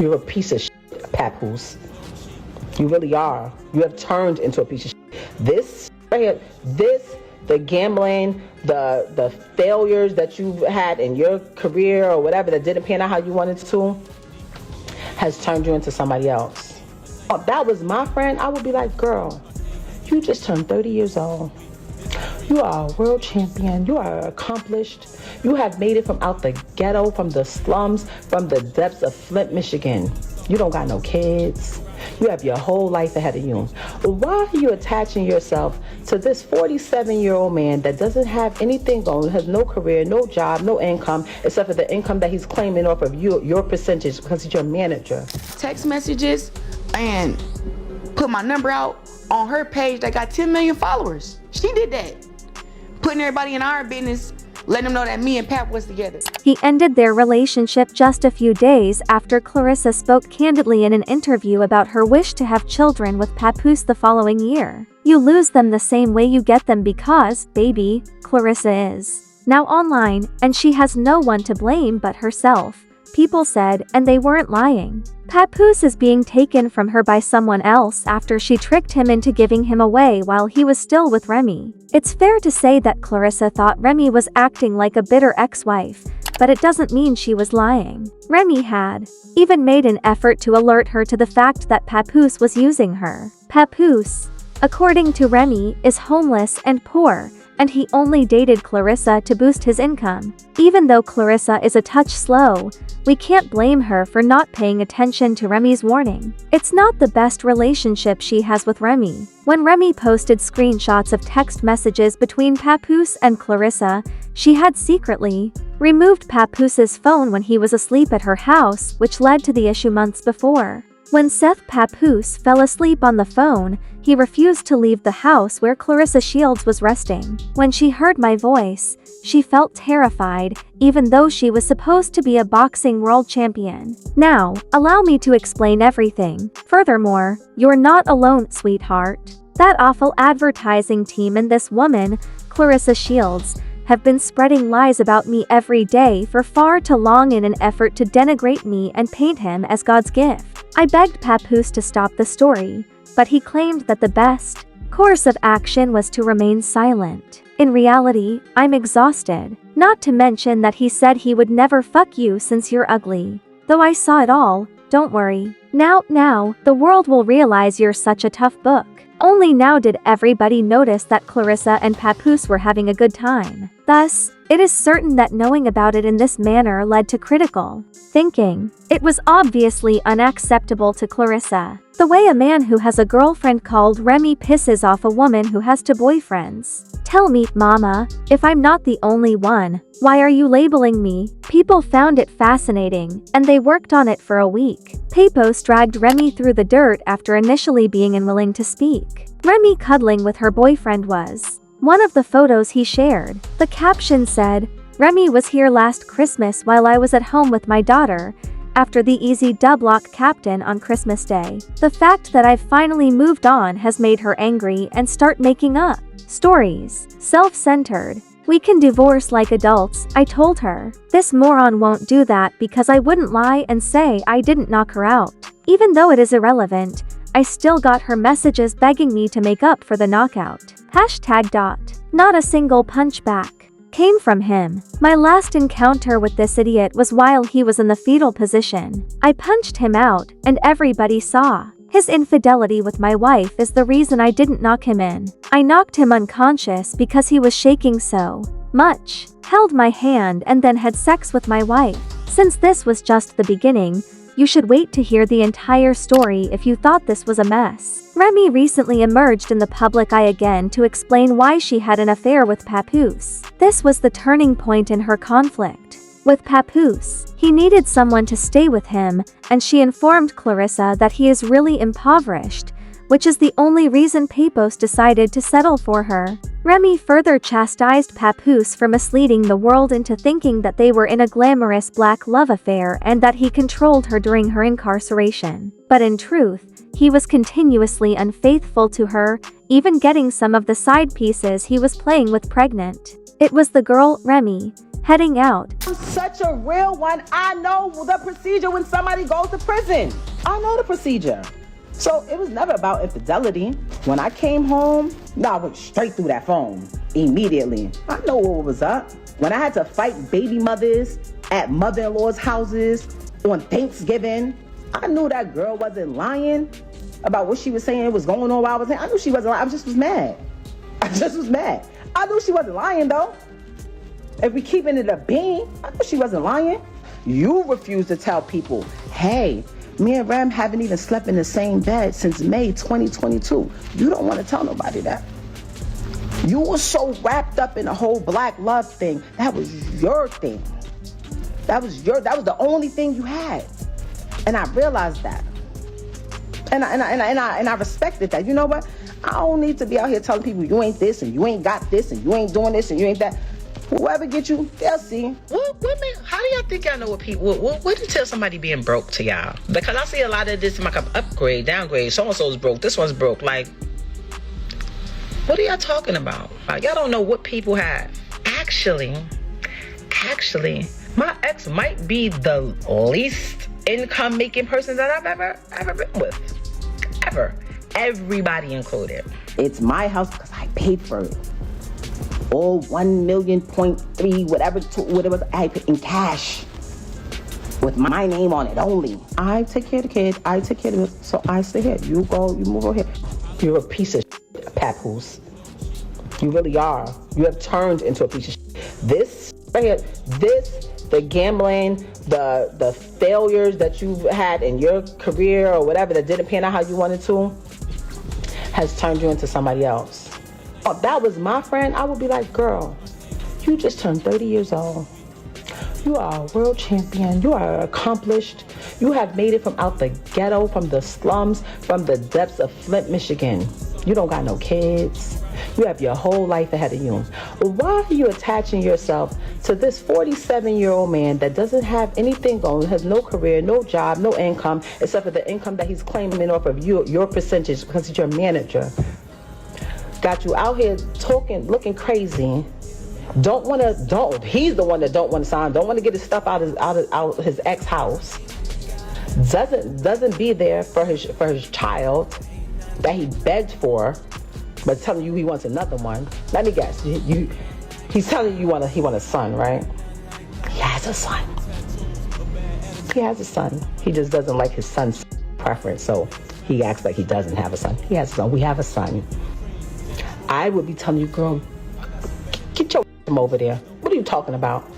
You're a piece of shit, Papoose. You really are. You have turned into a piece of shit. This right here, the gambling, the failures that you've had in your career or whatever that didn't pan out how you wanted to, has turned you into somebody else. If that was my friend, I would be like, girl, you just turned 30 years old. You are a world champion. You are accomplished. You have made it from out the ghetto, from the slums, from the depths of Flint, Michigan. You don't got no kids. You have your whole life ahead of you. Why are you attaching yourself to this 47-year-old man that doesn't have anything going, has no career, no job, no income, except for the income that he's claiming off of you, your percentage, because he's your manager? Text messages and put my number out on her page that got 10 million followers. She did that. Putting everybody in our business, letting them know that me and Pap was together. He ended their relationship just a few days after Claressa spoke candidly in an interview about her wish to have children with Papoose the following year. You lose them the same way you get them because, baby, Claressa is now online, and she has no one to blame but herself, people said, and they weren't lying. Papoose is being taken from her by someone else after she tricked him into giving him away while he was still with Remy. It's fair to say that Claressa thought Remy was acting like a bitter ex-wife, but it doesn't mean she was lying. Remy had even made an effort to alert her to the fact that Papoose was using her. Papoose, according to Remy, is homeless and poor, and he only dated Claressa to boost his income. Even though Claressa is a touch slow, we can't blame her for not paying attention to Remy's warning. It's not the best relationship she has with Remy. When Remy posted screenshots of text messages between Papoose and Claressa, she had secretly removed Papoose's phone when he was asleep at her house, which led to the issue months before. When Seth Papoose fell asleep on the phone, he refused to leave the house where Claressa Shields was resting. When she heard my voice, she felt terrified, even though she was supposed to be a boxing world champion. Now, allow me to explain everything. Furthermore, you're not alone, sweetheart. That awful advertising team and this woman, Claressa Shields, have been spreading lies about me every day for far too long in an effort to denigrate me and paint him as God's gift. I begged Papoose to stop the story, but he claimed that the best course of action was to remain silent. In reality, I'm exhausted. Not to mention that he said he would never fuck you since you're ugly. Though I saw it all, don't worry. Now, the world will realize you're such a tough book. Only now did everybody notice that Claressa and Papoose were having a good time. Thus, it is certain that knowing about it in this manner led to critical thinking. It was obviously unacceptable to Claressa. The way a man who has a girlfriend called Remy pisses off a woman who has two boyfriends. Tell me, mama, if I'm not the only one, why are you labeling me? People found it fascinating, and they worked on it for a week. Papoose dragged Remy through the dirt after initially being unwilling to speak. Remy cuddling with her boyfriend was one of the photos he shared. The caption said, "Remy was here last Christmas while I was at home with my daughter, after the easy dublock captain on Christmas Day. The fact that I've finally moved on has made her angry and start making up stories. Self-centered. We can divorce like adults, I told her. This moron won't do that because I wouldn't lie and say I didn't knock her out. Even though it is irrelevant, I still got her messages begging me to make up for the knockout. Not a single punch back came from him. My last encounter with this idiot was while he was in the fetal position. I punched him out, and everybody saw. His infidelity with my wife is the reason I didn't knock him in. I knocked him unconscious because he was shaking so much, held my hand and then had sex with my wife. Since this was just the beginning, you should wait to hear the entire story if you thought this was a mess." Remy recently emerged in the public eye again to explain why she had an affair with Papoose. This was the turning point in her conflict with Papoose. He needed someone to stay with him, and she informed Claressa that he is really impoverished, which is the only reason Papoose decided to settle for her. Remy further chastised Papoose for misleading the world into thinking that they were in a glamorous black love affair and that he controlled her during her incarceration. But in truth, he was continuously unfaithful to her, even getting some of the side pieces he was playing with pregnant. It was the girl, Remy, Heading out, I'm such a real one. I know the procedure when somebody goes to prison. I know the procedure. So it was never about infidelity. When I came home, I went straight through that phone immediately. I know what was up. When I had to fight baby mothers at mother-in-law's houses on Thanksgiving, I knew that girl wasn't lying about what she was saying was going on while I was saying. I knew she wasn't lying. I just was mad. I knew she wasn't lying though. If we keeping it a bean, I knew she wasn't lying. You refuse to tell people, hey, me and Rem haven't even slept in the same bed since May 2022. You don't want to tell nobody that. You were so wrapped up in the whole black love thing. That was your thing. That was the only thing you had. And I realized that. And I respected that. You know what? I don't need to be out here telling people you ain't this and you ain't got this and you ain't doing this and you ain't that. Whoever get you, they'll see. What women? How do y'all think y'all know what people? What do you tell somebody being broke to y'all? Because I see a lot of this like an upgrade, downgrade. So and so's broke. This one's broke. Like, what are y'all talking about? Y'all don't know what people have. Actually, my ex might be the least income making person that I've ever been with. Ever. Everybody included. It's my house because I paid for it. All 1 million, 0.3, whatever I paid in cash. With my name on it only. I take care of the kids. I take care of it. So I stay here. You move over here. You're a piece of shit, Papoose. You really are. You have turned into a piece of shit. This right here, the gambling, the failures that you've had in your career or whatever that didn't pan out how you wanted to, has turned you into somebody else. If that was my friend, I would be like, girl, you just turned 30 years old. You are a world champion. You are accomplished. You have made it from out the ghetto, from the slums, from the depths of Flint, Michigan. You don't got no kids. You have your whole life ahead of you. Why are you attaching yourself to this 47-year-old man that doesn't have anything going, has no career, no job, no income, except for the income that he's claiming off of your percentage because he's your manager? Got you out here talking, looking crazy. He's the one that don't want to sign, don't want to get his stuff out of his ex house. Doesn't be there for his child that he begged for, but telling you he wants another one. Let me guess. He's telling you he want a son, right? He has a son. He has a son. He just doesn't like his son's preference, so he acts like he doesn't have a son. He has a son. We have a son. I would be telling you, girl, get your from over there. What are you talking about?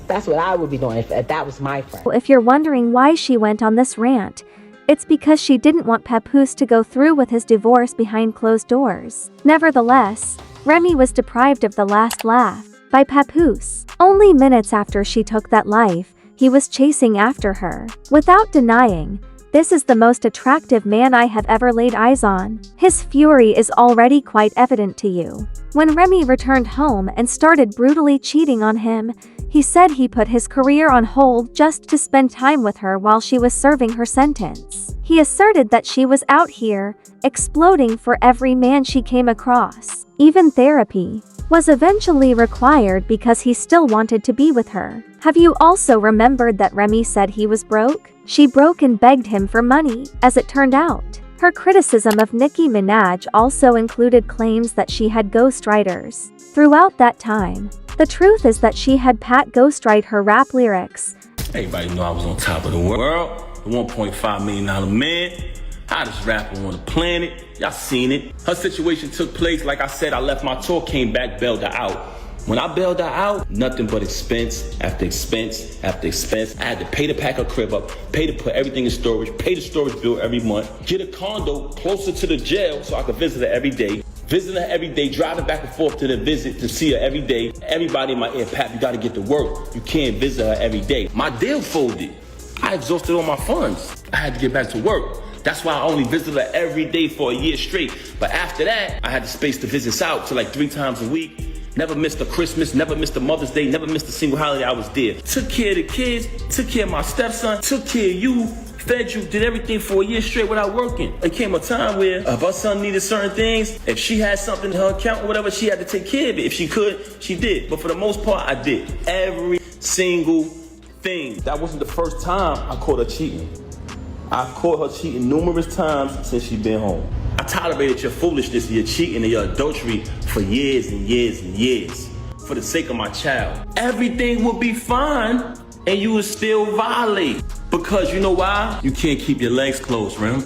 That's what I would be doing if that was my friend. If you're wondering why she went on this rant, it's because she didn't want Papoose to go through with his divorce behind closed doors. Nevertheless, Remy was deprived of the last laugh by Papoose. Only minutes after she took that life, he was chasing after her. Without denying, this is the most attractive man I have ever laid eyes on. His fury is already quite evident to you. When Remy returned home and started brutally cheating on him, he said he put his career on hold just to spend time with her while she was serving her sentence. He asserted that she was out here, exploding for every man she came across. Even therapy was eventually required because he still wanted to be with her. Have you also remembered that Remy said he was broke? She broke and begged him for money, as it turned out. Her criticism of Nicki Minaj also included claims that she had ghostwriters. Throughout that time, the truth is that she had Pat ghostwrite her rap lyrics. Everybody know I was on top of the world. The $1.5 million man. Hottest rapper on the planet. Y'all seen it. Her situation took place. Like I said, I left my tour, came back, bailed her out. When I bailed her out, nothing but expense after expense after expense. I had to pay to pack her crib up, pay to put everything in storage, pay the storage bill every month, get a condo closer to the jail so I could visit her every day. Visiting her every day, driving back and forth to the visit to see her every day. Everybody in my ear, Pap, you gotta get to work. You can't visit her every day. My deal folded. I exhausted all my funds. I had to get back to work. That's why I only visited her every day for a year straight. But after that, I had the space to visit out to like 3 times a week. Never missed a Christmas, never missed a Mother's Day, never missed a single holiday. I was there. Took care of the kids, took care of my stepson, took care of you, fed you, did everything for a year straight without working. It came a time where if her son needed certain things, if she had something in her account or whatever, she had to take care of it. If she could, she did. But for the most part, I did. Every single thing. That wasn't the first time I caught her cheating. I've caught her cheating numerous times since she's been home. I tolerated your foolishness, your cheating, and your adultery for years and years and years for the sake of my child. Everything would be fine and you would still violate. Because you know why? You can't keep your legs closed, Rem.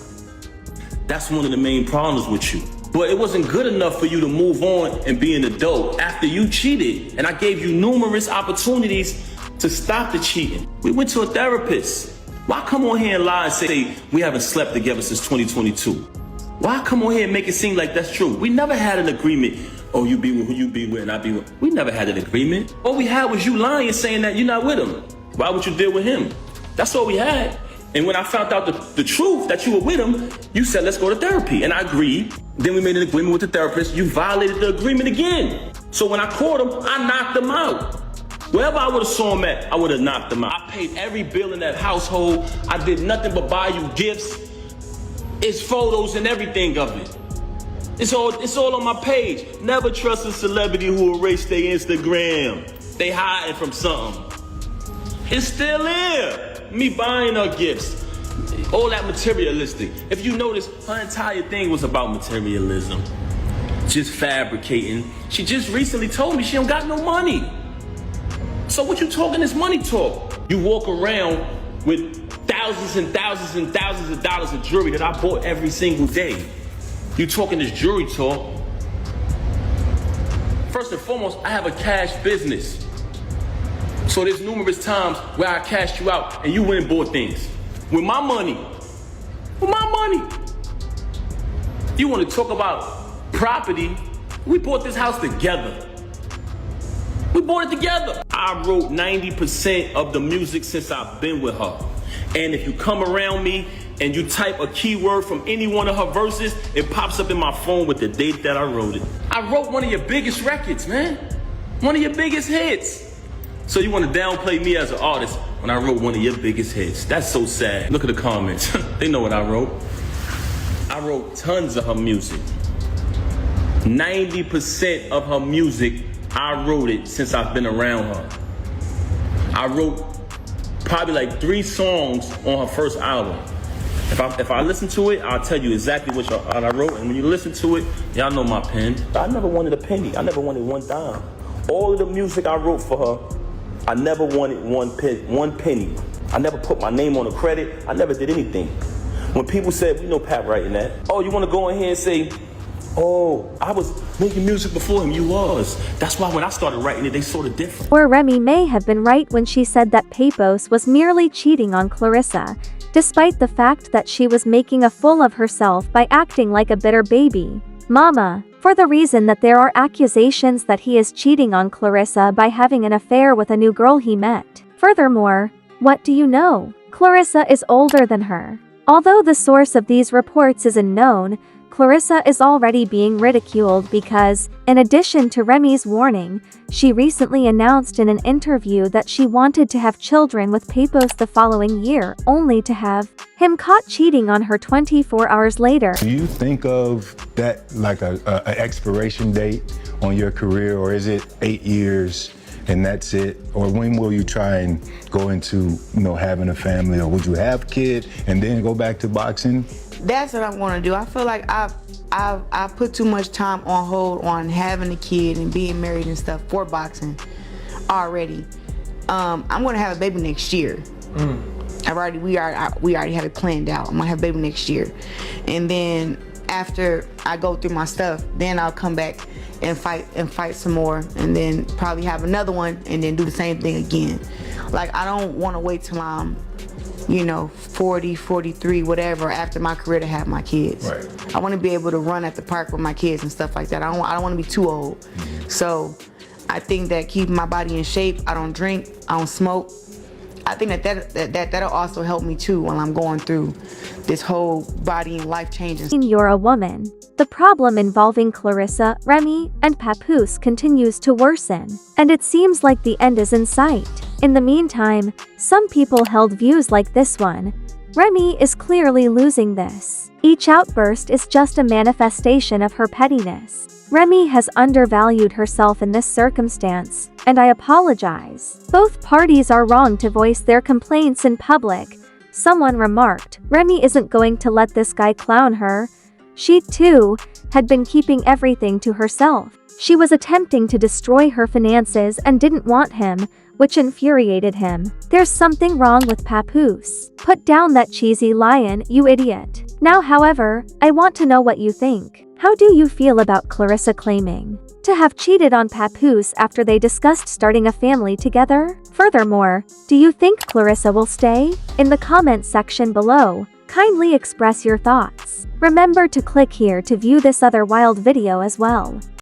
That's one of the main problems with you. But it wasn't good enough for you to move on and be an adult after you cheated. And I gave you numerous opportunities to stop the cheating. We went to a therapist. Why come on here and lie and say we haven't slept together since 2022? Why come on here and make it seem like that's true? We never had an agreement. Oh, you be with who you be with and I be with. We never had an agreement. All we had was you lying saying that you're not with him. Why would you deal with him? That's all we had. And when I found out the truth that you were with him, you said, let's go to therapy. And I agreed. Then we made an agreement with the therapist. You violated the agreement again. So when I caught him, I knocked him out. Wherever I would have saw him at, I would have knocked him out. I paid every bill in that household. I did nothing but buy you gifts. It's photos and everything of it. It's all on my page. Never trust a celebrity who erased their Instagram. They hiding from something. It's still here. Me buying her gifts. All that materialistic. If you notice, her entire thing was about materialism. Just fabricating. She just recently told me she don't got no money. So what you talking this money talk? You walk around with thousands and thousands and thousands of dollars of jewelry that I bought every single day. You talking this jewelry talk. First and foremost, I have a cash business. So there's numerous times where I cashed you out and you went and bought things. With my money. With my money. You want to talk about property? We bought this house together. We bought it together. I wrote 90% of the music since I've been with her. And if you come around me and you type a keyword from any one of her verses, it pops up in my phone with the date that I wrote it. I wrote one of your biggest records, man. One of your biggest hits. So you want to downplay me as an artist when I wrote one of your biggest hits. That's so sad. Look at the comments. They know what I wrote. I wrote tons of her music. 90% of her music, I wrote it since I've been around her. I wrote probably like 3 songs on her first album. If I listen to it, I'll tell you exactly what I wrote. And when you listen to it, y'all know my pen. I never wanted a penny. I never wanted one dime. All of the music I wrote for her, I never wanted one penny. I never put my name on a credit. I never did anything. When people said, we know Pat writing that. Oh, you want to go in here and say, oh, I was making music before him. You was. That's why when I started writing it, they sort of different. Or Remy may have been right when she said that Papoose was merely cheating on Claressa, despite the fact that she was making a fool of herself by acting like a bitter baby mama, for the reason that there are accusations that he is cheating on Claressa by having an affair with a new girl he met. Furthermore, what do you know? Claressa is older than her. Although the source of these reports is unknown, Claressa is already being ridiculed because, in addition to Remy's warning, she recently announced in an interview that she wanted to have children with Papoose the following year, only to have him caught cheating on her 24 hours later. Do you think of that like an expiration date on your career, or is it 8 years and that's it? Or when will you try and go into, having a family, or would you have kids and then go back to boxing? That's what I'm gonna do. I feel like I've put too much time on hold on having a kid and being married and stuff for boxing already. I'm gonna have a baby next year. We already have it planned out. I'm gonna have a baby next year, and then after I go through my stuff, then I'll come back and fight some more, and then probably have another one, and then do the same thing again. Like, I don't want to wait till I'm 40, 43, whatever, after my career to have my kids. Right. I want to be able to run at the park with my kids and stuff like that. I don't want to be too old. So I think that keeping my body in shape, I don't drink, I don't smoke. I think that'll also help me too while I'm going through this whole body and life changes. You're a woman. The problem involving Claressa, Remy, and Papoose continues to worsen, and it seems like the end is in sight. In the meantime, some people held views like this one. Remy is clearly losing this. Each outburst is just a manifestation of her pettiness. Remy has undervalued herself in this circumstance, and I apologize. Both parties are wrong to voice their complaints in public. Someone remarked, Remy isn't going to let this guy clown her. She, too, had been keeping everything to herself. She was attempting to destroy her finances and didn't want him, which infuriated him. There's something wrong with Papoose. Put down that cheesy lion, you idiot. Now, however, I want to know what you think. How do you feel about Claressa claiming to have cheated on Papoose after they discussed starting a family together? Furthermore, do you think Claressa will stay? In the comments section below, kindly express your thoughts. Remember to click here to view this other wild video as well.